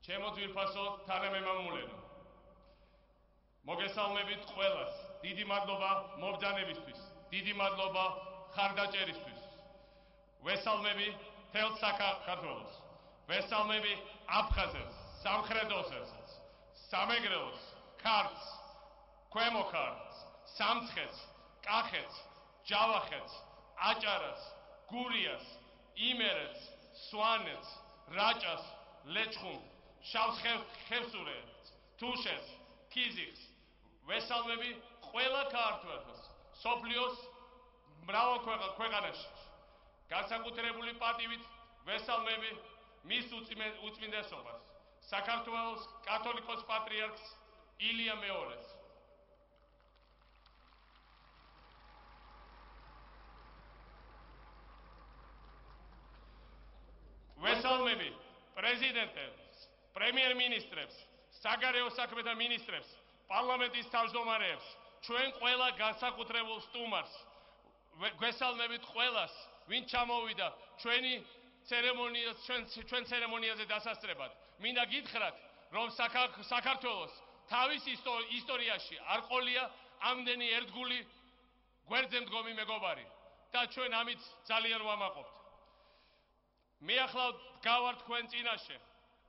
ჩემო ძვირფასო თანამემამულენო, მოგესალმებით ყველას, დიდი მადლობა მობრძანებისთვის, დიდი მადლობა ხარდაჭერისთვის. ვესალმები მთელ საქართველოს, ვესალმები აფხაზეთს, სამხრეთ ოსეთს, სამეგრელოს, ქართლს, ქვემო ქართლს, სამცხეთს, კახეთს, ჯავახეთს, აჭარას, გურიას, იმერეთს, სვანეთს, რაჭას, ლეჩხუმს, შავს ხევსურეთს, თუშეთს, ქიზიყს. ვესალმები ყველა ქართველს, სოფლიოს მრავალ ქვეყანაში. განსაკუთრებული პატივით ვესალმები მის უწმინდესობას, საქართველოს კათოლიკოს პატრიარქს ილია მეორეს. ვესალმები პრეზიდენტებს, პრემიერ-მინისტრებს, საგარეო საქმეთა მინისტრებს, პარლამენტის თავმჯდომარეებს, ჩვენ ყველა განსაკუთრებულ სტუმარს. ვესალმებით ყველას, ვინ ჩამოვიდა ჩვენ ცერემონიაზე დასასწრებად. მინდა გითხრათ, რომ საქართველოს თავის ისტორიაში არ ყოლია ამდენი ერთგული გვერდზე მდგომი მეგობარი და ჩვენ ამით ძალიან ვამაყობთ. მე ახლა გავარ თქვენ წინაშე,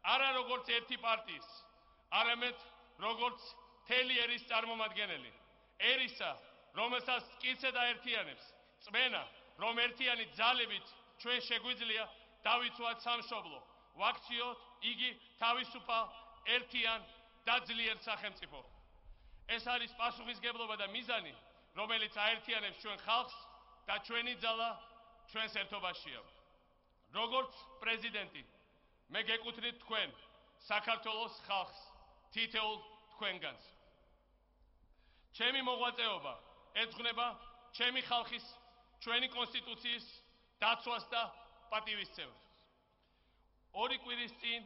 არა როგორც ერთი პარტიის, არამედ როგორც მთელი ერის წარმომადგენელი. ერისა, რომელსაც მტკიცე დაერთიანებს, წმენა, რომ ერთიანი ძალებით ჩვენ შეგვიძლია დავიცვათ სამშობლო, ვაქციოთ იგი თავისუფალ, ერთიან და ძლიერ სახელმწიფო. ეს არის პასუხისგებლობა და მიზანი, რომელიც აერთიანებს ჩვენ ხალხს და ჩვენი ძალა ჩვენს ერთობაშია. როგორც პრეზიდენტი, მე გეკუთვნით თქვენ, საქართველოს ხალხს, თითოეულ თქვენგანს. ჩემი მოღვაწეობა ეძღვნება ჩემი ხალხის, ჩვენი კონსტიტუციის დაცვას და პატივისცემას. 2 კვირის წინ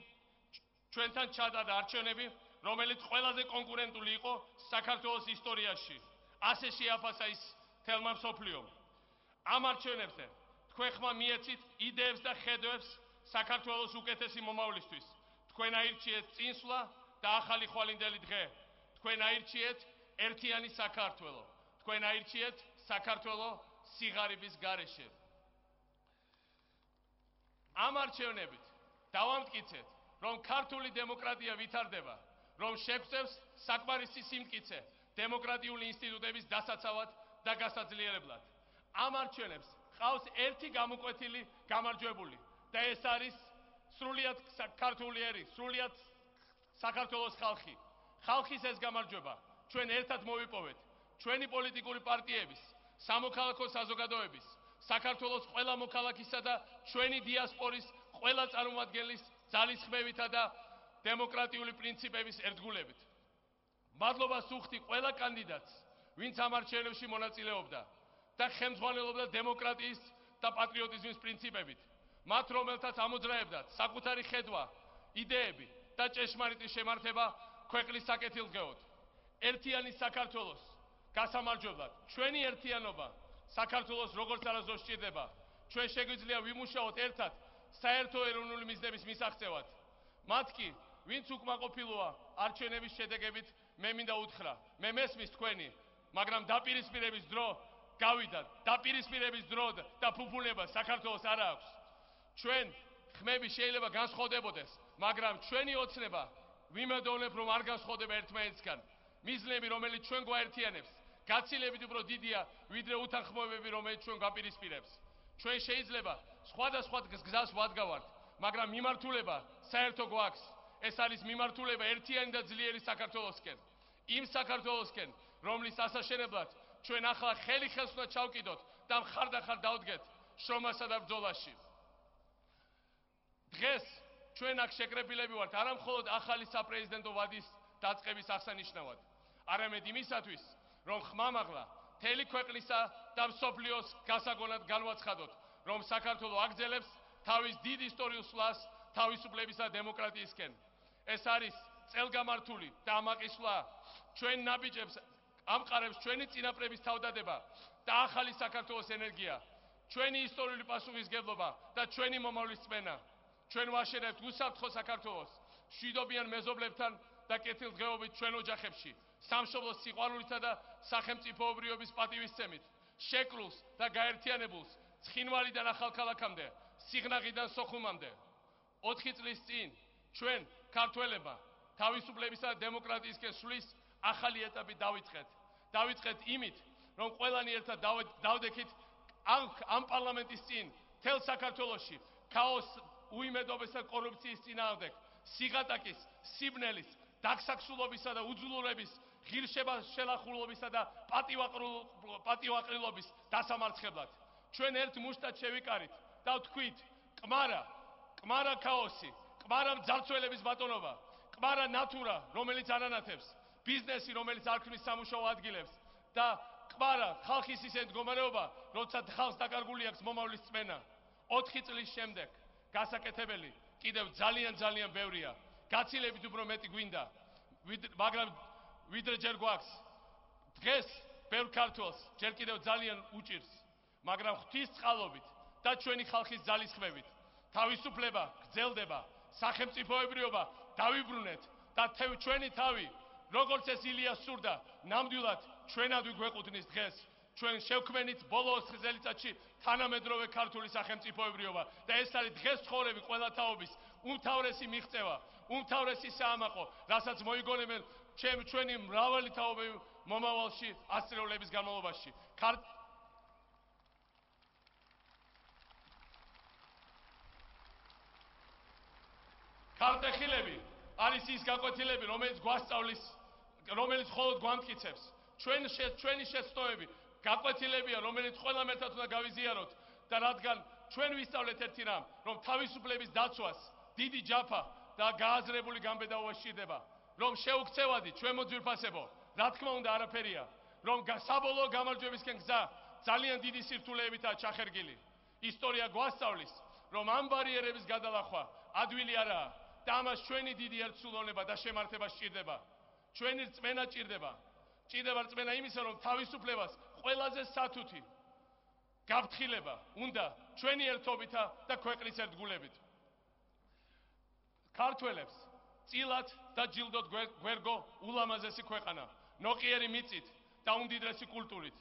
ჩვენთან ჩატარდა არჩევნები, რომელიც ყველაზე კონკურენტული იყო საქართველოს ისტორიაში. ასე შეაფასა ის მთელმა მსოფლიომ. ამ არჩევნებზე თქვენ ხმა მიეცით იდეებს და ხედვებს საქართველოს უკეთესი მომავლისთვის. თქვენ აირჩიეთ წინსვლა და ახალი ხვალინდელი დღე. თქვენ აირჩიეთ ერთიანი საქართველო. თქვენ აირჩიეთ საქართველო სიღარიბის გარეშე. ამ არჩევნებით დავამტკიცეთ, რომ ქართული დემოკრატია ვითარდება, რომ შეგვწევს საკმარისი სიმტკიცე დემოკრატიული ინსტიტუტების დასაცავად და გასაძლიერებლად. ამ არჩევნებს ყავს ერთი გამოკვეთილი გამარჯვებული და ეს არის სრულიად ქართული ერი, სრულიად საქართველოს ხალხი. ხალხის ეს გამარჯვება ჩვენ ერთად მოვიპოვეთ, ჩვენი პოლიტიკური პარტიების, სამოქალაქო საზოგადოების, საქართველოს ყველა მოქალაქისა და ჩვენი დიასპორის ყველა წარმომადგენლის ძალისხმევითა და დემოკრატიული პრინციპების ერთგულებით. მადლობას ვუხდი ყველა კანდიდატს, ვინც ამ არჩევნებში მონაწილეობდა და ხელმძღვანელობდა დემოკრატიის და პატრიოტიზმის პრინციპებით. მათ, რომელთაც ამოძრავებდათ საკუთარი ხედვა, იდეები და ჭეშმარიტი შემართება ქვეყნის საკეთილდღეოდ. ერთიანი საქართველოს გასამარჯვებლად, ჩვენი ერთიანობა საქართველოს როგორც არასდროს სჭირდება. ჩვენ შეგვიძლია ვიმუშაოთ ერთად საერთო ეროვნული მიზნების მისაღწევად. მათ კი, ვინც უკმაყოფილოა არჩევნების შედეგებით, მე მინდა უთხრა, მე მესმის თქვენი, მაგრამ დაპირისპირების დრო გავიდა, დაპირისპირების დრო და ფუფუნება საქართველოს არ აქვს. ჩვენ ხმები შეიძლება განსხვავდებოდეს, მაგრამ ჩვენი ოცნება ვიმედოვნებ, რომ არ განსხვავდება ერთმანეთისგან. მიზნები, რომელიც ჩვენ გვაერთიანებს, გაცილებით უფრო დიდია, ვიდრე უთანხმოებები, რომელიც ჩვენ გვაპირისპირებს. ჩვენ შეიძლება სხვადასხვა გზას ვადგავართ, მაგრამ მიმართულება საერთო გვაქვს. ეს არის მიმართულება ერთიანი და ძლიერი საქართველოსკენ. იმ საქართველოსკენ, რომლის ასაშენებლად ჩვენ ახლა ხელი ხელს უნდა ჩავკიდოთ და მხარდახარ დავდგეთ შრომასა და ბრძოლაში. დღეს ჩვენ აქ შეკრებილები ვართ არა მხოლოდ ახალი საპრეზიდენტო ვადის დაწყების აღსანიშნავად, არამედ იმისათვის, რომ ხმამაღლა მთელი ქვეყნისა და მსოფლიოს გასაგონად განვაცხადოთ, რომ საქართველო აგრძელებს თავის დიდ ისტორიულ სვლას თავისუფლებისა და დემოკრატიისკენ. ეს არის წელგამართული და ამაყისვლა ჩვენ ნაბიჯებს ამყარებს ჩვენი წინაპრების თავდადება და ახალი საქართველოს ენერგია, ჩვენი ისტორიული პასუხისგებლობა და ჩვენი მომავლის წმენა. ჩვენ ვაშენებთ უსაფრთხო საქართველოს, მშვიდობიან მეზობლებთან და კეთილდღეობით ჩვენ ოჯახებში, სამშობლოს სიყვარულითა და სახელმწიფოებრიობის პატივისცემით, შეკლულს და გაერთიანებულს ცხინვალიდან ახალქალაქამდე, სიღნაღიდან სოხუმამდე. 4 წლის წინ ჩვენ ქართველებმა თავისუფლებისა და დემოკრატიისკენ სვლის ახალი ეტაპი დავიწყეთ. დავიწყეთ იმით, რომ ყველანი ერთად დავდექით ამ პარლამენტის წინ მთელ საქართველოში ქაოს, უიმედობისა და კორუფციის წინააღმდეგ, სიღატაკის, სიბნელის, დაგსაქსულობისა და უძლურების, ღირსშესანიშნაობისა და პატივაყრილობის დასამარცხებლად. ჩვენ ერთ მუშტად შევიკარით და ვთქვით, კმარა ქაოსი, კმარა მძარცველების ბატონობა, კმარა ნატურა, რომელიც არანათებს, ბიზნესი, რომელიც არ ქმნის სამუშაო ადგილებს და კმარა ხალხის ისეთი მდგომარეობა, როცა ხალხს დაკარგული აქვს მომავლის წმენა. 4 წლის შემდეგ გასაკეთებელი კიდევ ძალიან ბევრია. გაცილებით უფრო მეტი გვინდა, მაგრამ ვიდრე ჯერ გვაქვს. დღეს ბევრ ქართველს ჯერ კიდევ ძალიან უჭირს, მაგრამ ღვთისწყალობით და ჩვენი ხალხის ძალისხმევით თავისუფლება გრძელდება, სახელმწიფოებრიობა დავიბრუნეთ და ჩვენი თავი, როგორც ეს ილიას სურდა, ნამდვილად ჩვენად გვეყუდნის დღეს. ჩვენ შევქმენით ბოლო 4 წელიწადში თანამედროვე ქართული სახელმწიფოებრიობა და ეს არის დღეს ცხოვრები ყველა თაობის უმთავრესი მიღწევა, უმთავრესი საამაყო, რასაც მოიგონებენ ჩვენი მრავალი თაობები მომავალში ასწლეულების განმავლობაში. ქართეხილები არის ის გაკვეთილები, რომელიც გვასწავლის, რომელიც მხოლოდ გვამტკიცებს. ჩვენი შეცდომები გაკვეთილებია, რომელიც ყველამ ერთად უნდა გავიზიაროთ და რადგან ჩვენ ვისწავლეთ ერთი რამ, რომ თავისუფლების დაცვას დიდი ჯაფა და გააზრებული გამბედაობა სჭირდება, რომ შეუქცევადი ჩვენ მოძვირფასებო, რა თქმა უნდა არაფერია, რომ საბოლოო გამარჯვებისკენ გზა ძალიან დიდი სირთულეებითაა ჩახერგილი. ისტორია გვასწავლის, რომ ამ ბარიერების გადალახვა ადვილი არაა და ამას ჩვენი დიდი ერთსულოვნება და შემართება სჭირდება. ჩვენი რწმენა სჭირდება. სჭირდება რწმენა იმისა, რომ თავისუფლებას ყველაზე სათუთი გაფრთხილება უნდა ჩვენი ერთობითა და ქვეყნის ერთგულებით. ქართველებს წილად და ჯილდოდ გვერგო ულამაზესი ქვეყანა, ნოყიერი მიწით და უმდიდრესი კულტურით.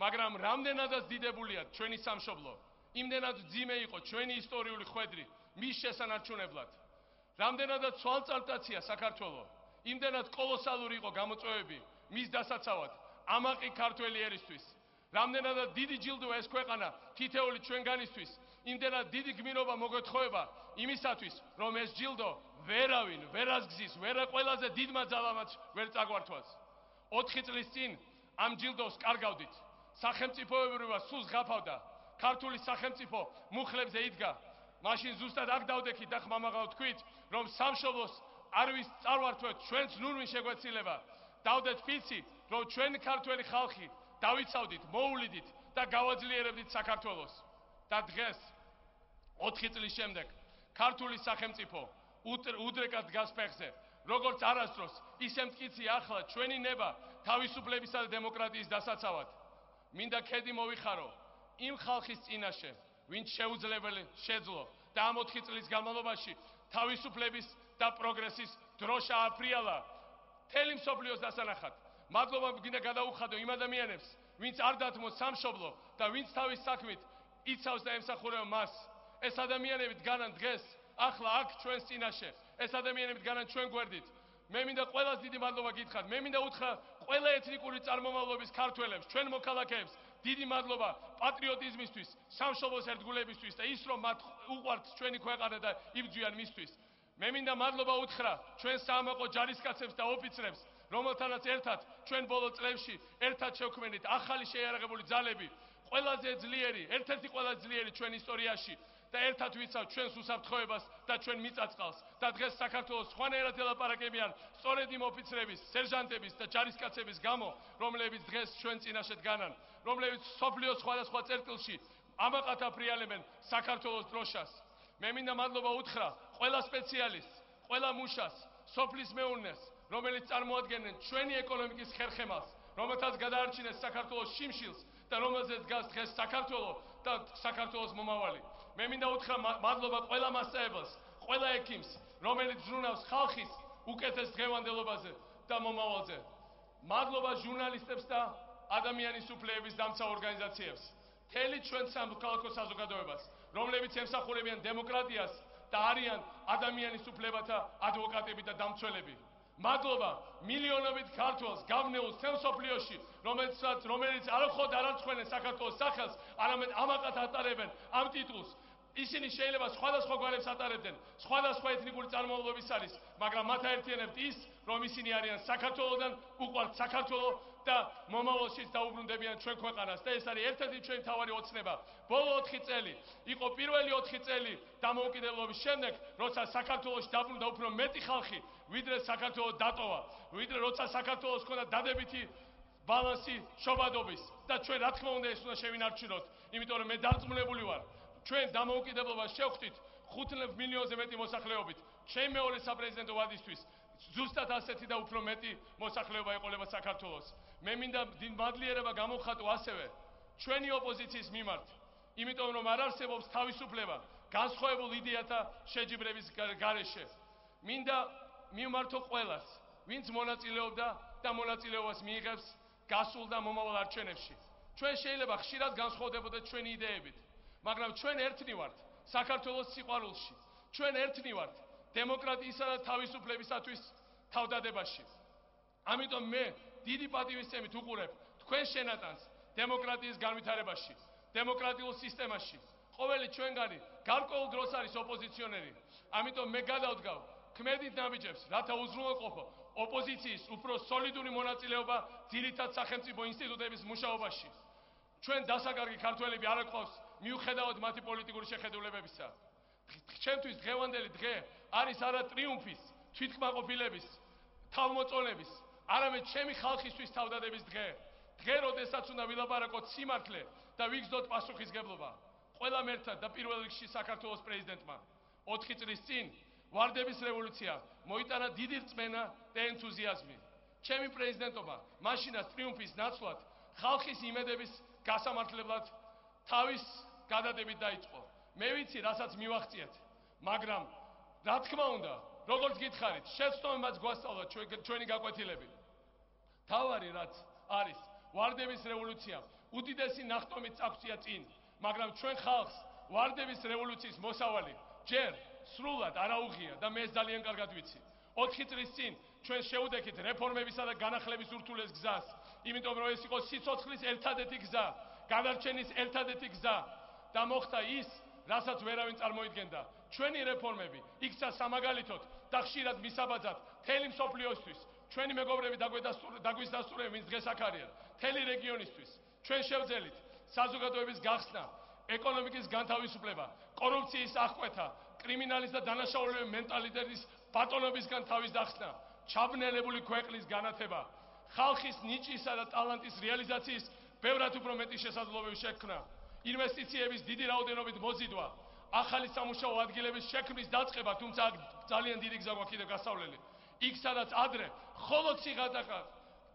მაგრამ რამდენადაც დიდებულია ჩვენი სამშობლო, იმდენად ძიმე იყო ჩვენი ისტორიული ხვედრი მის შესანარჩუნებლად. რამდენადაც ცვალწალტაცია საქართველო, იმდენად კოლოსალური იყო გამოწვევები მის დასაცავად ამაყი ქართველი ერისთვის. რამდენადაც დიდი ჯილდოა ეს ქვეყანა თითეული ჩვენგანისთვის, იმდენად დიდი გმირობა მოგეთხოვება იმისათვის, რომ ეს ჯილდო ვერავინ ვერ აზგზის, ყველაზე დიდმა ძალამაც ვერ წაგვართვას. 4 წლის წინ ამ ჯილდოს კარგავდით. სახელმწიფოებრიობა სულ ზღაფავდა. ქართული სახელმწიფო მუხლებზე იდგა. მაშინ ზუსტად აქ დავდექით და ხმამაღლა ვთქვით, რომ სამშობლოს არვის წარვართვეთ ჩვენც ნურმინ შეგვეცილება. დავდეთ ფიცი, რომ ჩვენ ქართველი ხალხი დავიცავდით, მოულიდით და გავაძლიერებდით საქართველოს. და დღეს 4 წლის შემდეგ ქართული სახელმწიფო უდრეკად დგას ფეხზე. როგორც არასდროს, ისე მტკიცია ახლა ჩვენი ნება თავისუფლებისა და დემოკრატიის დასაცავად. მინდა ქედი მოვიხარო იმ ხალხის წინაშე, ვინც შეუძლებელი შეძლო და ამ 4 წლის განმავლობაში თავისუფლების და პროგრესის დროშა აფრიალა მთელი მსოფლიოს დასანახად. მადლობა გინდა გადაუხადო იმ ადამიანებს, ვინც არ დათმოს სამშობლო და ვინც თავის საქმით იცავს და ემსახურება მას. ეს ადამიანები დგანან დღეს ახლა აქ ჩვენს წინაშე. ეს ადამიანები დგანან ჩვენ გვერდით. მე მინდა ყველას დიდი მადლობა გითხრათ. მე მინდა უთხრა ყველა ეთნიკური წარმომავლობის ქართველებს, ჩვენ მოქალაქეებს დიდი მადლობა პატრიოტიზმისთვის, სამშობლოს ერთგულებისთვის და ის რომ მათ უყვართ ჩვენი ქვეყანა და იბრძვიან მისთვის. მე მინდა მადლობა უთხრა ჩვენ საამაყო ჯარისკაცებს და ოფიცრებს, რომელთანაც ერთად ჩვენ ბოლო წლებში ერთად შევქმნით ახალი შეიარაღებული ძალები, ყველაზე ძლიერი, ერთ-ერთი ყველაზე ძლიერი ჩვენ ისტორიაში და ერთად ვიცავ ჩვენს უსაფრთხოებას და ჩვენ მიწაწყალს და დღეს საქართველოს სხვანაირად ელაპარაკებიან სწორედ იმ ოფიცრების, სერჟანტების და ჯარისკაცების გამო, რომლებიც დღეს ჩვენ წინაშე დგანან, რომლებიც სოფლიოს სხვადასხვა წერტილში ამაყად აფრიალებენ საქართველოს დროშას. მე მინდა მადლობა უთხრა ყველა სპეციალისტს, ყველა მუშას, სოფლის მეურნეს, რომელიც წარმოადგენენ ჩვენი ეკონომიკის ხერხემალს, რომელთაც გადაარჩინეს საქართველოს შიმშილს და რომელზეც დგას დღეს საქართველო და საქართველოს მომავალი. მე მინდა უთხრა მადლობა ყველა მასწავლებელს, ყველა ექიმს, რომელიც ზრუნავს ხალხის უკეთეს დღევანდელობაზე და მომავალზე. მადლობა ჟურნალისტებს და ადამიანის უფლებების დამცავ ორგანიზაციებს, მთელი ჩვენ სამოქალაქო საზოგადოებას, რომლებიც ემსახურებიან დემოკრატიას და არიან ადამიანის უფლებათა ადვოკატები და დამცველები. მადლობა მილიონობით ქართველს გავნეულს თემ სოფლიოში, რომელიც არახოდ არ არცხვენენ საქართველოს სახელს, არამედ ამაყად ატარებენ ამ ტიტულს. ისინი შეიძლება სხვადასხვა გვარებს ატარებდნენ, სხვადასხვა ეთნიკური წარმომავლობის არის, მაგრამ მათ აერთიანებთ ის, რომ ისინი არიან საქართველოდან, უყვართ საქართველო და მომავალშიც დაუბრუნდებიან ჩვენ ქვეყანას და ეს არის ერთ-ერთი ჩვენი მთავარი ოცნება. ბოლო 4 წელი იყო პირველი 4 წელი დამოუკიდებლობის შემდეგ, როცა საქართველოში დაბრუნდა უფრო მეტი ხალხი, ვიდრე საქართველო დატოვა, ვიდრე როცა საქართველოს ჰქონდა დადებითი ბალანსი შობადობის და ჩვენ რა თქმა უნდა ეს უნდა შევინარჩუნოთ, იმიტომ რომ მე დარწმუნებული ვარ, ჩვენ დამოუკიდებლობას შევხვდით 5 მილიონზე მეტი მოსახლეობით. ჩემი მეორე საპრეზიდენტო ვადისთვის ზუსტად ასეთი და უფრო მეტი მოსახლეობა ეყოლება საქართველოს. მე მინდა მადლიერება გამოვხატო ასევე ჩვენი ოპოზიციის მიმართ, იმიტომ რომ არ არსებობს თავისუფლება განსხვავებულ იდეათა შეჯიბრების გარეშე. მინდა მივმართო ყველას, ვინც მონაწილეობდა და მონაწილეობას მიიღებს გასულ და მომავალ არჩევნებში. ჩვენ შეიძლება ხშირად განსხვავდებოდეთ ჩვენი იდეებით, მაგრამ ჩვენ ერთნი ვართ საქართველოს სიყვარულში. ჩვენ ერთნი ვართ დემოკრატიისა და თავისუფლებისათვის თავდადებაში. ამიტომ მე დიდი პატივისცემით უყურებ თქვენ შენატანს დემოკრატიის განვითარებაში, დემოკრატიულ სისტემაში. ყოველი ჩვენგანი გარკვეულ დროს არის ოპოზიციონერი. ამიტომ მე გადავდგავ ქმედით ნაბიჯებს, რათა უზრუნველყოფო ოპოზიციის უფრო სოლიდური მონაწილეობა ძირითად სახელმწიფო ინსტიტუტების მუშაობაში. ჩვენ დასაკარგი ქართველები არ გვყავს მიუხედავად მათი პოლიტიკური შეხედულებებისა. ჩემთვის დღევანდელი დღე არის არა ტრიუმფის, თვითკმაყოფილების, თავმოწონების, არამედ ჩემი ხალხისთვის თავდადების დღე. დღე, როდესაც უნდა ვილაპარაკოთ სიმართლე და ვიგრძნოთ პასუხისგებლობა. ყველამ ერთად და პირველ რიგში საქართველოს პრეზიდენტმა 4 წლის წინ ვარდების რევოლუცია მოიტანა დიდი რწმენა და ენთუზიაზმი. ჩემი პრეზიდენტობა მაშინაც ტრიუმფის ნაცვლად ხალხის იმედების გასამართლებლად თავის გადადებით დაიწყო. მე ვიცი, რასაც მივახციეთ, მაგრამ რა თქმა უნდა, როგორც გითხარით, შეცდომებაც გვასწავლა ჩვენი გაკვეთილები. თავარი რაც არის, ვარდების რევოლუცია უდიდესი ნახტომით წაგვწია წინ, მაგრამ ჩვენ ხალხს ვარდების რევოლუციის მოსავალი ჯერ სრულად არ აუღია და მე ეს ძალიან კარგად ვიცი. 4 წლის წინ ჩვენ შევუდექით რეფორმებისა და განახლების ურთულეს გზას, იმიტომ რომ ეს იყო სიცოცხლის ერთადერთი გზა, გადარჩენის ერთადერთი გზა და მოხდა ის, რასაც ვერავინ წარმოიდგენდა. ჩვენი რეფორმები იქცა სამაგალითოდ და ხშირად მისაბაძად მთელი მსოფლიოსთვის, ჩვენი მეგობრები დაგვისდასტურებენ, ვინც დღეს აქ არიან, მთელი რეგიონისთვის. ჩვენ შევძელით საზოგადოების გახსნა, ეკონომიკის განთავისუფლება, კორუფციის აღკვეთა, კრიმინალის და დანაშაულების მენტალიტეტის ბატონობისგან თავის დახსნა, ჩაბნელებული ქვეყნის განათება, ხალხის ნიჭისა და ტალანტის რეალიზაციის ბევრად უფრო მეტი შესაძლებლობები შექმნა, ინვესტიციების დიდი რაოდენობით მოზიდვა, ახალი სამუშაო ადგილების შექმნის დაწყება, თუმცა ძალიან დიდი გზა გვაქვს კიდევ გასავლელი. იქ სადაც ადრე მხოლოდ სიღატაკა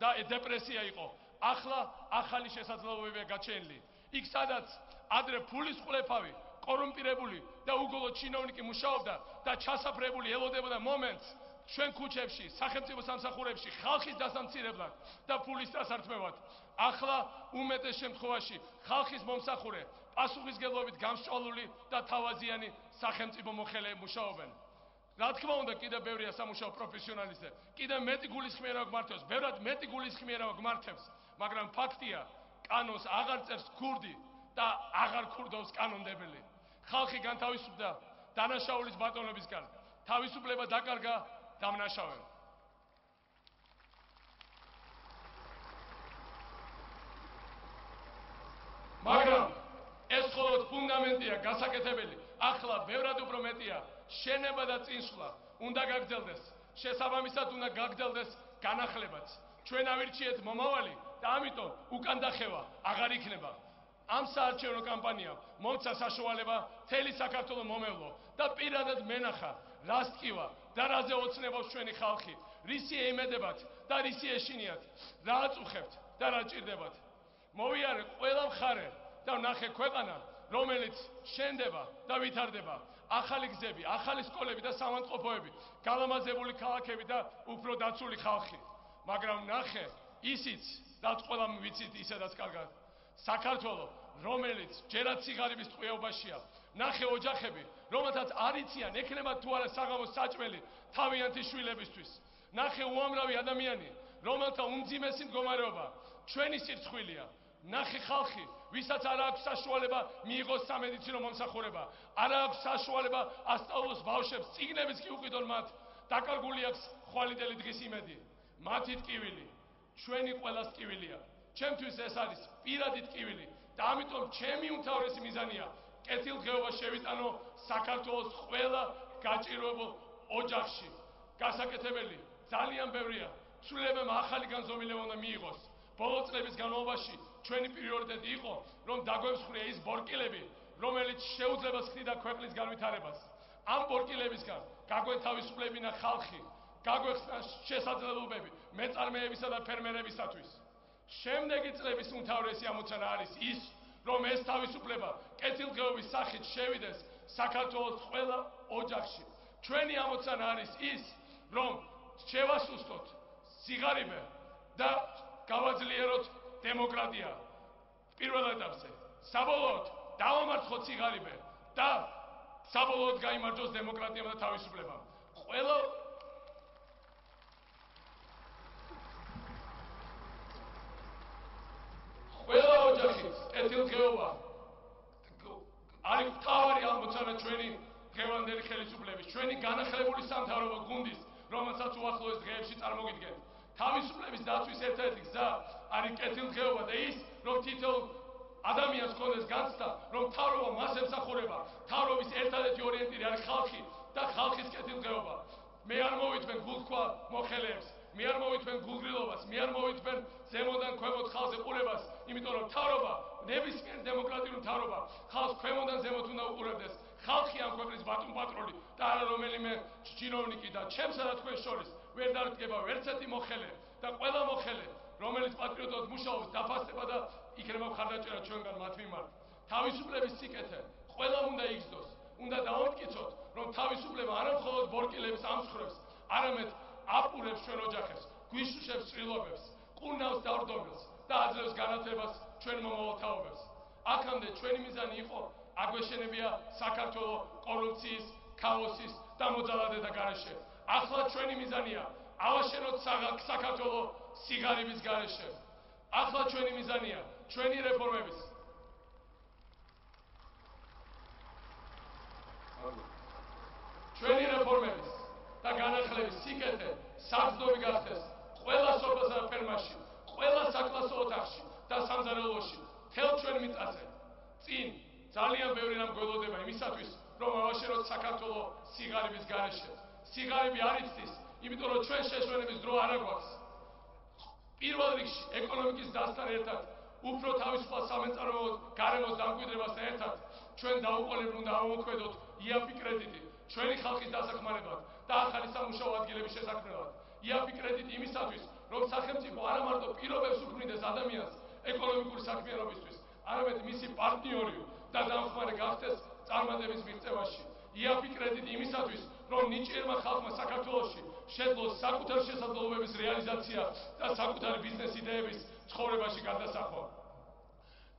და დეპრესია იყო, ახლა ახალი შესაძლებლობებია გაჩენილი. იქ სადაც ადრე ფულის ყურეფავი, კორუმპირებული და უგოლო ჩინოვნიკი მუშაობდა და ჩასაფრებული ელოდებოდა მომენტს ჩვენ ქუჩებში, სახელმწიფო სამსახურებში, ხალხის დასამცირებლად და ფულის დასართმევად. ახლა უმეტეს შემთხვევაში ხალხის მომსახურე, პასუხისგებლობით გამსჭვალული და თავაზიანი სახელმწიფო მოხელეები მუშაობენ. რა თქმა უნდა, კიდევ ბევრია სამუშაო პროფესიონალისტები, კიდევ მეტი გულისხმიერება გმართებს, ბევრად მეტი გულისხმიერება გმართებს, მაგრამ ფაქტია, კანონს აღარ წერს ქურდი და აღარ ქურდობს კანონდებელი. ხალხი განთავისუფლდა დანაშაულის ბატონობისგან, თავისუფლება დაკარგა დამნაშავემ. მაგრამ ეს მხოლოდ ფუნდამენტია, გასაკეთებელი. ახლა ბევრად უფრო მეტია შენება და წინსვლა უნდა გაგრძელდეს, შესაბამისად უნდა გაგრძელდეს განახლებაც. ჩვენ ავირჩიეთ მომავალი და ამიტომ უკან დახევა აღარ იქნება. ამ საარჩევნო კამპანიამ მომცა საშუალება მთელი საქართველო მომევლო და პირადად მენახა რას ტკივა და რაზე ოცნებობს ჩვენი ხალხი, რისი ემედებათ და რისი ეშინიათ, რა აწუხებთ და რა ჭირდებათ. მოვიარე ყველა მხარე და ვნახე ქვეყანა, რომელიც შენდება და ვითარდება. ახალი გზები, ახალი სკოლები და სამანწყობოები, გალამაზებული ქალაქები და უფრო დაცული ხალხი. მაგრამ ნახე, ისიც რაც ყველამ ვიცით ისედაც კარგად. საქართველო, რომელიც ჯერაც სიღარიბის ტყვეობაშია, ნახე ოჯახები, რომელთაც არ იციან, ექნებათ თუ არა საღამოს საჭმელი თავიანთი შვილებისთვის. ნახე უამრავი ადამიანი, რომელთა უმძიმესი მდგომარეობა ჩვენი სირცხვილია. ნახე ხალხი, ვისაც არ აქვს საშუალება მიიღოს სამედიცინო მომსახურება, არ აქვს საშუალება ასწავლოს ბავშვებს, წიგნებიც კი უყიდონ მათ, დაკარგული აქვს ხვალიდელი დღის იმედი. მათი ტკივილი, ჩვენი ყველას ტკივილია. ჩემთვის ეს არის პირადი ტკივილი და ამიტომ ჩემი უმთავრესი მიზანია კეთილდღეობა შევიტანო საქართველოს ყველა გაჭირვებულ ოჯახში. გასაკეთებელი ძალიან ბევრია. ცვლილებამ ახალი განზომილება უნდა მიიღოს. ბოლო წლების განმავლობაში ჩვენი პრიორიტეტი იყო, რომ დაგვემსხვრია ის ბორკილები, რომელიც შეუძლებელს ხდიდა ქვეყნის განვითარებას. ამ ბორკილებისგან გაგვეთავისუფლებინა ხალხი, გაგვეხსნა შესაძლებლობები მეწარმეებისა და ფერმერებისათვის. შემდეგი წლების უმთავრესი ამოცანა არის ის, რომ ეს თავისუფლება კეთილდღეობის სახით შევიდეს საქართველოს ყველა ოჯახში. ჩვენი ამოცანა არის ის, რომ შევასუსტოთ სიღარიბე და გავაძლიეროთ დემოკრატია. პირველ ეტაპზე საბოლოოდ დავამარცხოთ სიღარიბე და საბოლოოდ გაიმარჯვოს დემოკრატიამ და თავისუფლებამ. ყველა ოჯახის კეთილდღეობა არის მთავარი ამოცანა ჩვენი დღევანდელი ხელისუფლების, ჩვენი განახლებული სამთავრობო გუნდის, რომელსაც უახლოეს დღეებში წარმოგიდგენთ. თავისუფლების დაცვის ერთ-ერთი გზა არის კეთილდღეობა და ის, რომ თითოეულ ადამიანს ჰქონდეს განცდა, რომ მთავრობა მას ემსახურება. მთავრობის ერთადერთი ორიენტირი არის ხალხი და ხალხის კეთილდღეობა. მე არ მოვიტვენ გულთქვა მოხელეებს, მე არ მოვიტვენ გულგრილობას, მე არ მოვიტვენ ზემოდან ქვემოთ ხალხზე ყურებას, იმიტომ რომ მთავრობა, ნებისმიერ დემოკრატიულ მთავრობა ხალხს ქვემოდან ზემოთ უნდა უყურებდეს. ხალხი ამ ქვეყნის ბატონპატრონი და არა რომელიმე ჩინოვნიკი და ჩემსა და თქვენს შორის ვერ დარდგება ვერცერთი მოხელე და ყველა მოხელე, რომელიც პატრიოტად მუშაობს, დაფასდება და იქნება მხარდაჭერა ჩვენგან მათ მიმართ. თავისუფლების სიკეთე ყველამ უნდა იგრძნოს. უნდა დავამტკიცოთ, რომ თავისუფლება არა მხოლოდ ბორკილებს ამსხრევს, არამედ აპურებს ჩვენ ოჯახებს, გვიშუშებს წრილობებს, ყუნავს დავრდომილს და აძლევს განათლებას ჩვენ მომავალ თაობებს. აქამდე ჩვენი მიზანი იყო აგვეშენებია საქართველო კორუფციის, ქაოსის და მოძალადეთა გარეშე. ახლა ჩვენი მიზანია ავაშენოთ საქართველო სიღარიბის გარეშე. ახლა ჩვენი მიზანია ჩვენი რეფორმების და განახლების სიკეთე საგრძნობი გახდეს ყველა სოფელსა და ფერმაში, ყველა საკლასო ოთახში და სამზარეულოში, მთელ ჩვენ მიწაზე. წინ ძალიან ბევრი რამ გველოდება იმისათვის, რომ ავაშენოთ საქართველო სიღარიბის გარეშე. სიღარიბი არ იცდის, იმიტომ რომ ჩვენ შეშვენების დრო არ აგვაქვს. პირველ რიგში ეკონომიკის დასთან ერთად, უფრო თავისუფალ სამეწარმოო გარემოს დამკვიდრებასთან ერთად, ჩვენ დაუყოვნებლივ უნდა ავამოქმედოთ იაფი კრედიტი ჩვენი ხალხის დასახმარებლად და ახალი სამუშაო ადგილების შესაქმნელად. იაფი კრედიტი იმისათვის, რომ სახელმწიფო არა მარტო პირობებს უქმნიდეს ადამიანს ეკონომიკური საქმიანობისთვის, არამედ მისი პარტნიორი და დამხმარე გახდეს წარმატების მიღწევაში. იაფი კრედიტი იმისათვის, რომ ნიჭიერმა ხალხმა საქართველოში შეძლოს საკუთარ შესაძლებლობების რეალიზაცია და საკუთარი ბიზნეს იდეების ცხოვრებაში გადასახვა.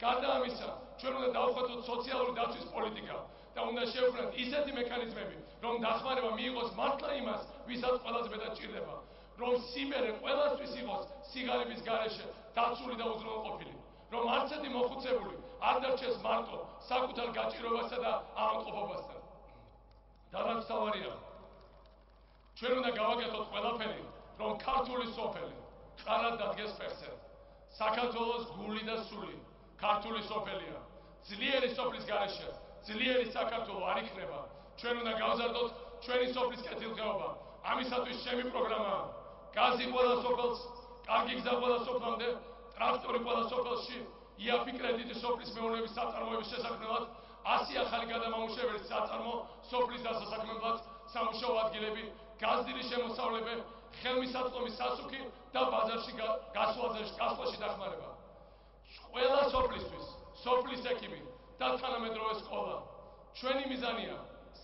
გარდა ამისა, ჩვენ უნდა დავხატოთ სოციალური დაცვის პოლიტიკა და უნდა შევქმნათ ისეთი მექანიზმები, რომ დახმარება მიიღოს მართლა იმას, ვისაც ყველაზე მეტად ჭირდება, რომ სიმერე ყველასთვის იყოს სიღარიბის გარეშე დაცული და უზრუნველყოფილი, რომ არც ერთი მოხუცებული არ დარჩეს მარტო საკუთარ გაჭირვებასა და ავადმყოფობასთან. და რაც თავარია, ჩვენ უნდა გავაკეთოთ ყველაფერი, რომ ქართული სოფელი ყარად დადგეს ფეხზე. საქართველოს გული და სული ქართული სოფელია. ძლიერი სოფლის გარეშე ძლიერი საქართველო არ იქნება. ჩვენ უნდა გავზარდოთ ჩვენი სოფლის კეთილდღეობა. ამისათვის ჩემი პროგრამაა: გაზი ყველა სოფელს, კარგი გზა ყველა სოფლამდე, ტრაქტორი ყველა სოფელში, იაფი კრედიტი სოფლის მეურნეობის საწარმოების შესაქმნელად, 100 ახალი გადამამუშავებელი საწარმო სოფლის დასასაქმებლად, სამუშაო ადგილები, გაზდილი შემოსავლები, ხელმისაწვდომი სასუქი და ბაზარში გასვლაში დახმარება. ყველა სოფლისთვის სოფლის ექიმი და თანამედროვე სკოლა. ჩვენი მიზანია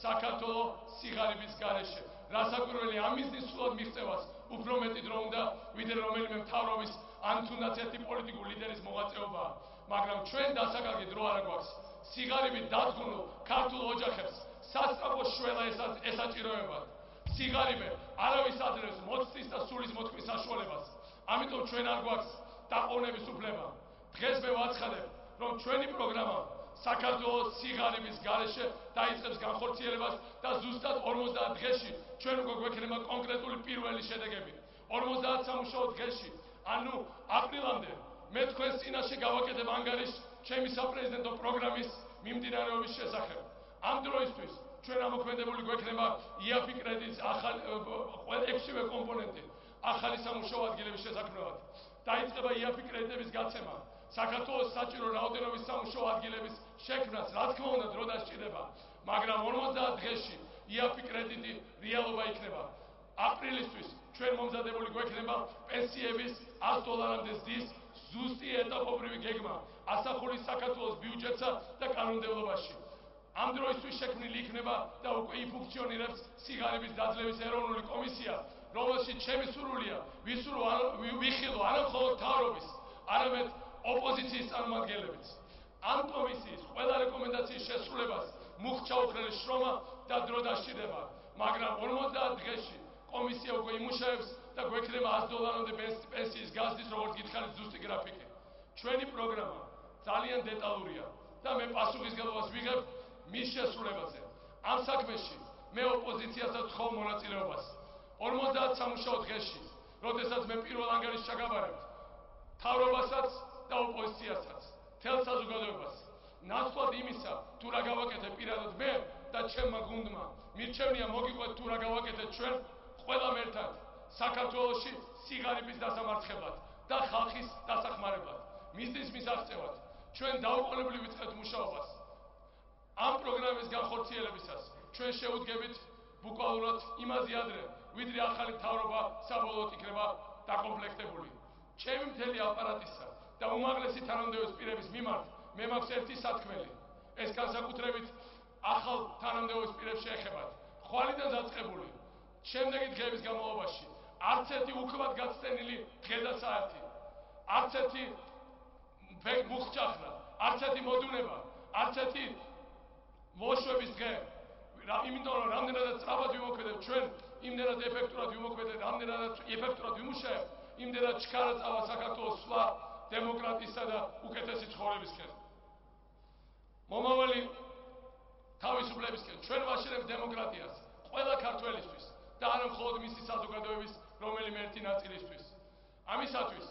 საქართველოს სიღარიბის გარეშე. რასაკვირველი ამ მიზნის სულად მიღწევას უფრო მეტი დრო უნდა ვიდრე რომელიმე მთავრობის ან თუნდაც ერთი პოლიტიკური ლიდერის მოღვაწეობაა. მაგრამ ჩვენ დასაკარგი დრო არ გვაქვს. სიღარიბით დადგმულ ქართულ ოჯახებს სასწრაფო შველა ესაჭიროებათ. სიღარიბე არავის აძლევს მოცდის და სულის მოთქმის საშუალებას. ამიტომ ჩვენ არ გვაქვს დაყოვნების უფლება. დღეს მე ვაცხადებ, რომ ჩვენი პროგრამა საქართველოს სიღარიბის გარეშე დაიწყებს განხორციელებას და ზუსტად 50 დღეში ჩვენ უკვე გვექნება კონკრეტული პირველი შედეგები. 50 სამუშაო დღეში, ანუ აპრილამდე მე თქვენს წინაშე გავაკეთებ ანგარიშს ჩემი საპრეზიდენტო პროგრამის მიმდინარეობის შესახებ. ამ დროისთვის ჩვენ ამოქმედებული გვექნება იაფი კრედიტის ახალი 6-ვე კომპონენტი ახალი სამუშაო ადგილების შესაქმნელად. დაიწყება იაფი კრედიტების გაცემა. საქართველოს საჭირო რაოდენობის სამუშაო ადგილების შექმნას, რა თქმა უნდა, დრო დასჭირდება, მაგრამ 50 დღეში იაფი კრედიტი რეალობა იქნება. აპრილისთვის ჩვენ მომზადებული გვექნება პენსიების $100-მდე ზრდის ზუსტი ეტაპობრივი გეგმა ასახული საქართველოს ბიუჯეტსა და კანონმდებლობაში. ამ დროისთვის შექმნილი იქნება და უკვე იფუნქციონირებს სიღარიბის დაძლევის ეროვნული კომისია, რომელშიც ჩემი სურვილია ვიხილო არა მხოლოდ მთავრობის, არამედ ოპოზიციის წარმომადგენლებიც. ამ კომისიის ყველა რეკომენდაციის შესრულებას მუხჩა უხრელი შრომა და დრო დასჭირდება, მაგრამ 50 დღეში კომისია უკვე იმუშავებს და გვექნება $100-მდე პენსიის გაზრდის, როგორც გითხარით, ზუსტი გრაფიკი. ჩვენი პროგრამა ძალიან დეტალურია და მე პასუხისგებლობას ვიღებ მის შესრულებაზე. ამ საქმეში მე ოპოზიციასაც ვთხოვ მონაწილეობას. 50 სამუშაო დღეში, როდესაც მე პირველ ანგარიშს ჩაგაბარებთ, მთავრობასაც და ოპოზიციასაც, მთელ საზოგადოებას. ნაცვლად იმისა, თუ რა გავაკეთებ პირადად მე და ჩემმა გუნდმა, მირჩევნია მოგიყვეთ თუ რა გავაკეთეთ ჩვენ ყველამ ერთად საქართველოში სიღარიბის დასამარცხებლად და ხალხის დასახმარებლად. მიზნის მისაღწევად ჩვენ დაუყოვნებლივ ვიწყებთ მუშაობას. ამ პროგრამის განხორციელებისას ჩვენ შევუდგებით ბუკვალურად იმაზე ადრე, ვიდრე ახალი მთავრობა საბოლოოდ იქნება დაკომპლექტებული. ჩემი მთელი აპარატისა და უმაღლესი თანამდებობის პირების მიმართ მე მაქვს ერთი სათქმელი. ეს განსაკუთრებით ახალ თანამდებობის პირებს შეეხებათ. ხვალიდან დაწყებული შემდეგი დღეების განმავლობაში არც ერთი უქმად გაცდენილი დღე და საათი, არც ერთი მუხჩახლა, არც ერთი მოდუნება, არც ერთი მოშვების დღე. იმიტომ რომ რამდენადაც სწრაფად ვიმოქმედებ ჩვენ, იმდენად ეფექტურად ვიმოქმედებ, რამდენადაც ეფექტურად ვიმუშავებ, იმდენად ჩქარა წავა საქართველოს სვლა დემოკრატიისა და უკეთესი ცხოვრებისკენ. მომავალი თავისუფლებისკენ ჩვენ ვაშენებთ დემოკრატიას ყველა ქართველისთვის და არა მხოლოდ მისი საზოგადოების რომელიმე ერთი ნაწილისთვის. ამისათვის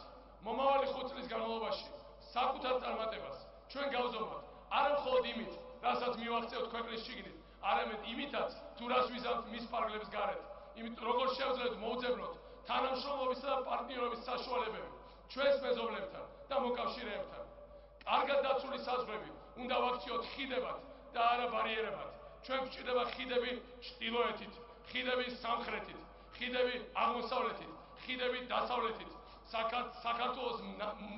მომავალი 5 წლის განმავლობაში საკუთარ წარმატებას ჩვენ გავზომავთ არა მხოლოდ იმით, რასაც მივაღწევთ ქვეყნის შიგნით, არამედ იმითაც, თუ რას ვიზამთ მის ფარგლებს გარეთ. იმიტომ როგორ შევძლებთ მოუძებნოთ თანამშრომლობისა და პარტნიორობის საშუალებები ჩვენს მეზობლებთან და მოკავშირეებთან. კარგად დაცული საზღვრები უნდა ვაქციოთ ხიდებად და არა ბარიერებად. ჩვენ გვჭირდება ხიდები ჩრდილოეთით, ხიდები სამხრეთით, ხიდები აღმოსავლეთით, ხიდები დასავლეთით. საქართველოს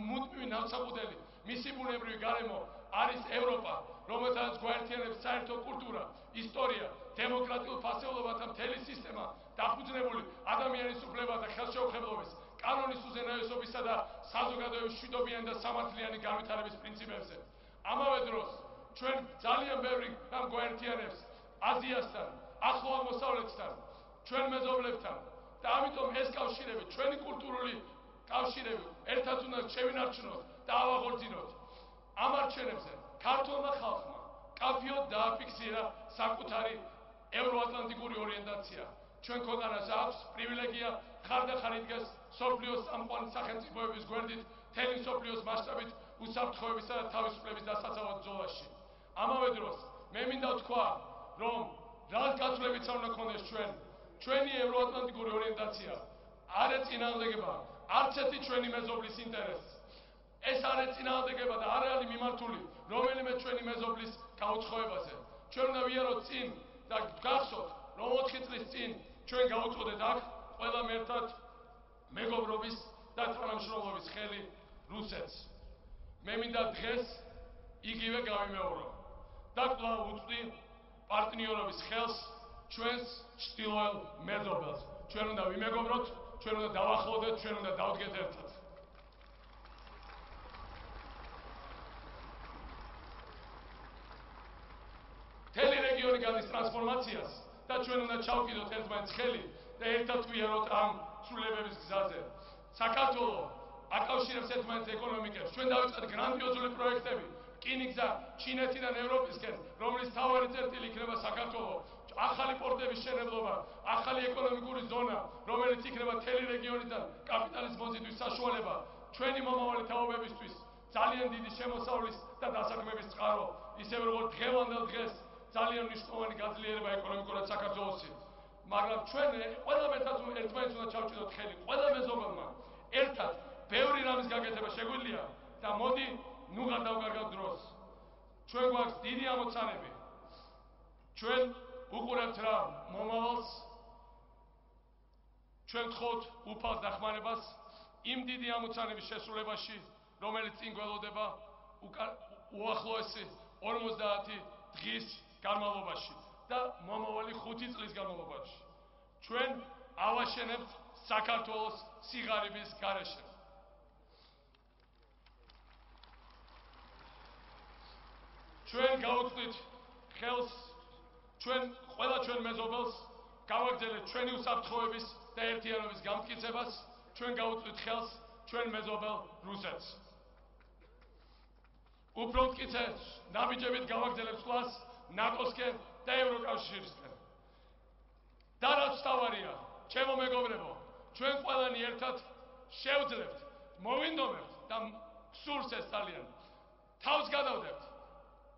მუდმივი ნავსაყუდელი, მისი ბუნებრივი გარემო არის ევროპა, რომელთაც გვაერთიანებს საერთო კულტურა, ისტორია, დემოკრატიულ ფასეულობათა მთელი სისტემა, დაფუძნებული ადამიანის უფლებათა ხელშეუხებლობის, კანონის უზენაესობისა და საზოგადოების მშვიდობიანი და სამართლიანი განვითარების პრინციპებზე. ამავე დროს ჩვენ ძალიან ბევრი რამ გვაერთიანებს აზიასთან, ახლო აღმოსავლეთთან, ჩვენ მეზობლებთან და ამიტომ ეს კავშირები, ჩვენი კულტურული კავშირები ერთად უნდა შევინარჩუნოთ და ავაღორძინოთ. ამ არჩევნებზე ქართულმა ხალხმა კაფიოდ დააფიქსირა საკუთარი ევროატლანტიკური ორიენტაცია. ჩვენ ქვეყანას აქვს პრივილეგია ხარდახარ იდგეს სოფლიოს წამყვანი სახელმწიფოების გვერდით მთელი მსოფლიოს მასშტაბით უსაფრთხოებისა და თავისუფლების დასაცავად ბრძოლაში. ამავე დროს მე მინდა ვთქვა, რომ რა გაცვლებიც არ უნდა გქონდეს ჩვენი ევროატლანტიკური ორიენტაცია არ ეწინააღმდეგება არც ერთი ჩვენი მეზობლის ინტერესს. ეს არ ეწინააღმდეგება და არ არის მიმართული რომელიმე ჩვენი მეზობლის გაუცხოებაზე. ჩვენ უნდა ვიაროთ წინ და გახსოვთ, რომ 4 წლის წინ ჩვენ გავუწოდეთ აქ ყველამ ერთად მეგობრობის და თანამშრომლობის ხელი რუსეთს. მე მინდა დღეს იგივე გავიმეორო და კვლავ ვუწვდი პარტნიორობის ხელს ჩვენს ჩრდილოელ მეზობელს. ჩვენ უნდა ვიმეგობროთ, ჩვენ უნდა დავახლოვდეთ, ჩვენ უნდა დავდგეთ ერთად. მთელი რეგიონი გადის ტრანსფორმაციას და ჩვენ უნდა ჩავკიდოთ ერთმანეთს ხელი და ერთად ვიაროთ ამ ცვლილებების გზაზე. საქართველო აკავშირებს ერთმანეთს ეკონომიკებს. ჩვენ დავიწყეთ გრანდიოზული პროექტები, რკინიგზა ჩინეთიდან ევროპისკენ, რომლის მთავარი წერტილი იქნება საქართველო. ახალი პორტების შენებლობა, ახალი ეკონომიკური ზონა, რომელიც იქნება მთელი რეგიონიდან კაპიტალის მოზიდვის საშუალება, ჩვენი მომავალი თაობებისთვის ძალიან დიდი შემოსავლის და დასაქმების წყარო, ისევე როგორც დღევანდელ დღეს ძალიან მნიშვნელოვანი გაძლიერება ეკონომიკურად საქართველოში. მაგრამ ჩვენ ყველა ერთად ერთმანეთს უნდა ჩავჭიდოთ ხელი, ყველა მეზობელმა ერთად ბევრი რამის გაკეთება შეგვიძლია და მოდი ნუ გადავკარგავთ დროს. ჩვენ გვაქვს დიდი ამოცანები. ჩვენ უყურებთ რა მომავალს, ჩვენ გთხოვთ უფალს დახმარებას იმ დიდი ამოცანების შესრულებაში, რომელიც წინ გველოდება უახლოესი 50 დღის განმავლობაში და მომავალი 5 წლის განმავლობაში. ჩვენ ავაშენებთ საქართველოს სიღარიბის გარეშე. ჩვენ გავუწვდით ხელს, ჩვენ ყველა ჩვენ მეზობელს გავაგრძელეთ ჩვენი უსაფრთხოების და ერთიანობის გამტკიცებას, ჩვენ გავუწვდით ხელს ჩვენ მეზობელ რუსეთს. უფრო მტკიცე ნაბიჯებით გავაგრძელეთ სვლას ნატოსკენ და ევროკავშირისკენ. და რაც მთავარია, ჩემო მეგობრებო, ჩვენ ყველანი ერთად შევძლებთ, მოვინდომებთ და სურს ეს ძალიან. თავს გადავდებთ.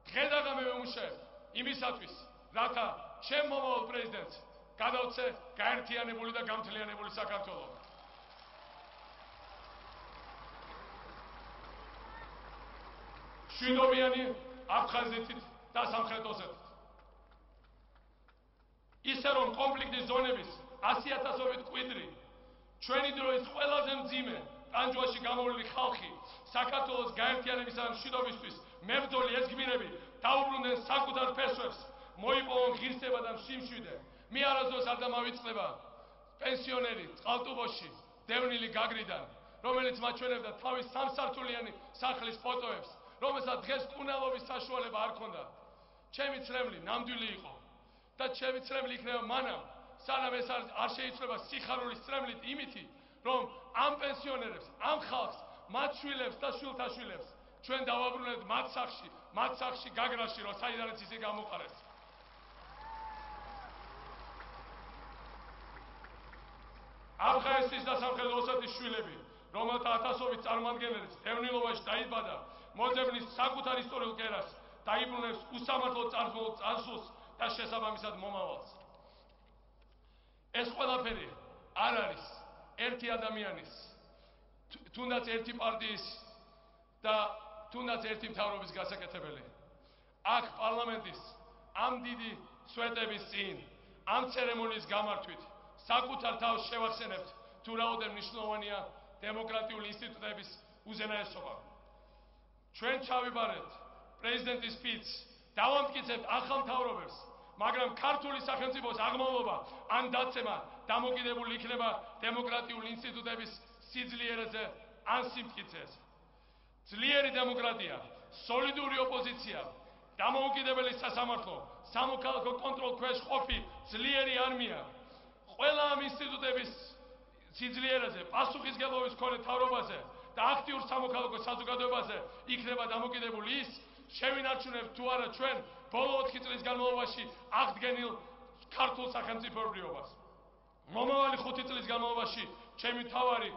დღე და ღამე ვემუშაებთ იმისათვის, რათა ჩემ მომავალ პრეზიდენტს გადავცე გაერთიანებული და გამთლიანებული საქართველო. მშვიდობიანი აფხაზეთით და სამხრეთ ოსეთით. ისე რომ კონფლიქტის ზონების 100,000-ობით მკვიდრი, ჩვენი დროის ყველაზე მძიმე ტანჯვაში გამოვლილი ხალხი საქართველოს გაერთიანებისა და მშვიდობისთვის მებრძოლი ეს გმირები დაუბრუნდნენ საკუთარ ფესვებს, მოიპოვონ ღირსება და სიმშვიდე. მე არასდროს არ დამავიწყდება პენსიონერი წყალტუბოში დევნილი გაგრიდან, რომელიც მაჩვენებდა თავის სამსართულიანი სახლის ფოტოებს, რომელსაც დღეს კუნალობის საშუალება არ ჰქონდა. ჩემი ცრემლი ნამდვილი იყო და ჩემი ცრემლი იქნება მანამ, სანამ ეს არ შეიცვლება სიხარულის ცრემლით იმითი, რომ ამ პენსიონერებს, ამ ხალხს, მათ შვილებს და შვილთაშვილებს ჩვენ დავაბრუნებთ მათ სახლში გაგრაში, რომ საიდანაც ისე გამოყარეს. აფხაზეთის და სამხრეთ ოსეთის შვილები, რომელთა ათასობით წარმომადგენელიც დევნილობაში დაიბადა, მოძებნის საკუთარ ისტორიულ კერას, დაიბრუნებს უსამართლო წარსულს და შესაბამისად მომავალს. ეს ყველაფერი არ არის ერთი ადამიანის, თუნდაც ერთი პარტიის და თუნდაც ერთი მთავრობის გასაკეთებელი. აქ პარლამენტის ამ დიდი სვეტების წინ, ამ ცერემონიის გამართვით საკუთარ თავს შევახსენებთ თუ რაოდენ მნიშვნელოვანია დემოკრატიული ინსტიტუტების უზენაესობა. ჩვენ ჩავიბარეთ პრეზიდენტის სპიჩს, დავამტკიცებთ ახალ მთავრობებს, მაგრამ ქართული სახელმწიფოს აღმავლობა ან დაცემა დამოკიდებული იქნება დემოკრატიული ინსტიტუტების სიძლიერეზე ან სიმტკიცეზე. ძლიერი დემოკრატია, სოლიდური ოპოზიცია, დამოუკიდებელი სასამართლო, სამოქალაქო კონტროლ ქვეშ ყოფი ძლიერი არმია, ყველა ამ ინსტიტუტების სიძლიერეზე, პასუხისმგებლობის მქონე მთავრობაზე და აქტიურ სამოქალაქო საზოგადოებაზე იქნება დამოკიდებული ის, შევინარჩუნებთ თუ არა ჩვენ ბოლო 4 წლის განმავლობაში აღდგენილ ქართულ სახელმწიფოებრიობას. მომავალი 5 წლის განმავლობაში ჩემი მთავარი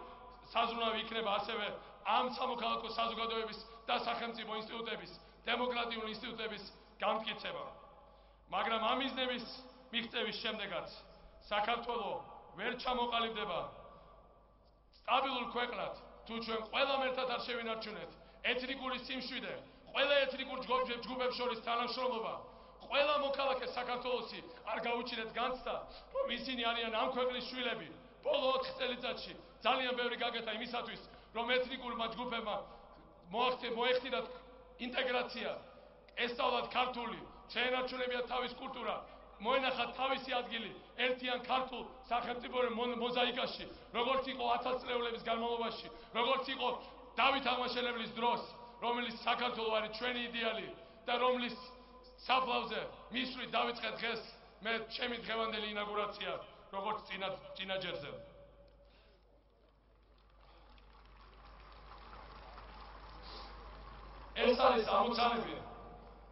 საზრუნავი იქნება ასევე ამ სამოქალაქო საზოგადოების და სახელმწიფო ინსტიტუტების, დემოკრატიული ინსტიტუტების გამტკიცება. მაგრამ ამ მიზნების მიღწევის შემდეგაც საქართველო ვერ ჩამოყალიბდება სტაბილურ ქვეყნად, თუ ჩვენ ყველამ ერთად არ შევინარჩუნეთ ეთნიკური სიმშვიდე, ყველა ეთნიკურ ჯგუფებს შორის თანამშრომლობა, ყველა მოქალაქე საქართველოსი არ გაუჩინეთ განცდა, რომ ისინი არიან ამ ქვეყნის შვილები. ბოლო 4 წელიწადში ძალიან ბევრი გაკეთა იმისათვის, რომ ეთნიკურმა ჯგუფებმა მოეხდინათ ინტეგრაცია, ესწავლათ ქართული, შეენარჩუნებიათ თავის კულტურა, მოენახათ თავისი ადგილი ერთიან ქართულ სახელმწიფო მოზაიკაში, როგორც იყო 1000 წლეულების განმავლობაში, როგორც იყო დავით აღმაშენებლის დროს, რომელიც საქართველოს არის ჩვენი იდეალი და რომლის საფლავზე მისვლით დავიწყეთ დღეს მე ჩემი დღევანდელი ინაგურაცია, როგორც წინა ჯერზე. ეს არის ამოცანები,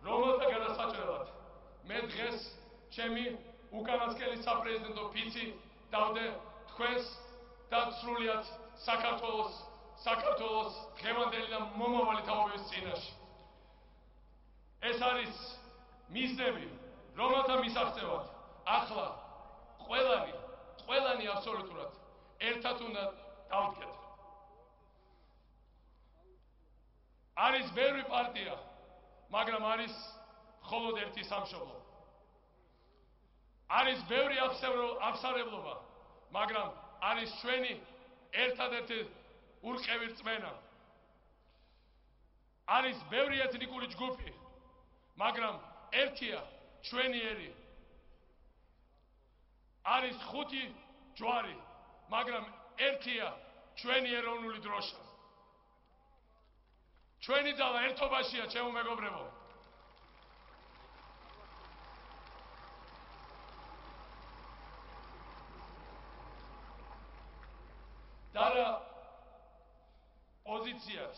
რომელთა გადასაჭრელად მე დღეს ჩემი უკანასკნელი საპრეზიდენტო ფიცი დავდე თქვენს და სრულიად საქართველოს დღევანდელი და მომავალი თაობების წინაშე. ეს არის მიზნები, რომელთა მისაღწევად ახლა ყველანი აბსოლუტურად ერთად უნდა დავდგეთ. არის ბევრი პარტია, მაგრამ არის მხოლოდ ერთი სამშობლო. არის ბევრი აღსარებლობა, მაგრამ არის ჩვენი ერთადერთი ურყევი რწმენა. არის ბევრი ეთნიკური ჯგუფი, მაგრამ ერთია ჩვენი ერი. არის 5 ჯვარი, მაგრამ ერთია ჩვენი ეროვნული დროშა. ჩვენი ძალა ერთობაშია, ჩემო მეგობრებო. და პოზიციაც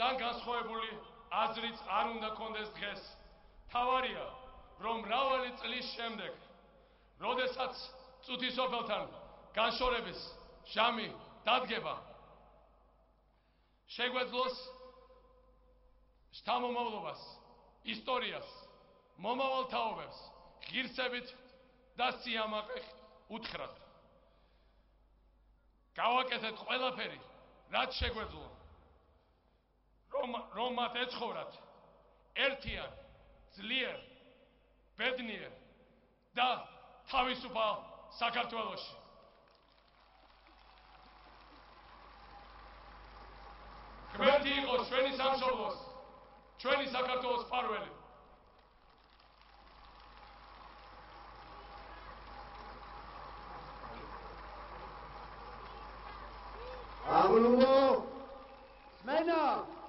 და განსხვავებული აზრიც არ უნდა კონდეს დღეს. თავარია, რომ მრავალი წლის შემდეგ, როდესაც წუთისოფელთან განშორების ჟამი დადგება, შეგვეძლოს შთამომავლობას, ისტორიას, მომავალ თაობებს ღირსებით და სიამაყე უთხრათ. გავაკეთეთ ყველაფერი, რაც შეგვეძლო, რომ მათ ეცხოვრათ ერთიან, ძლიერ, ბედნიერ და თავისუფალ საქართველოში. ღმერთი იყოს ჩვენი სამშობლოს, ჩვენი საქართველოს მფარველი. Aglumo! Smena!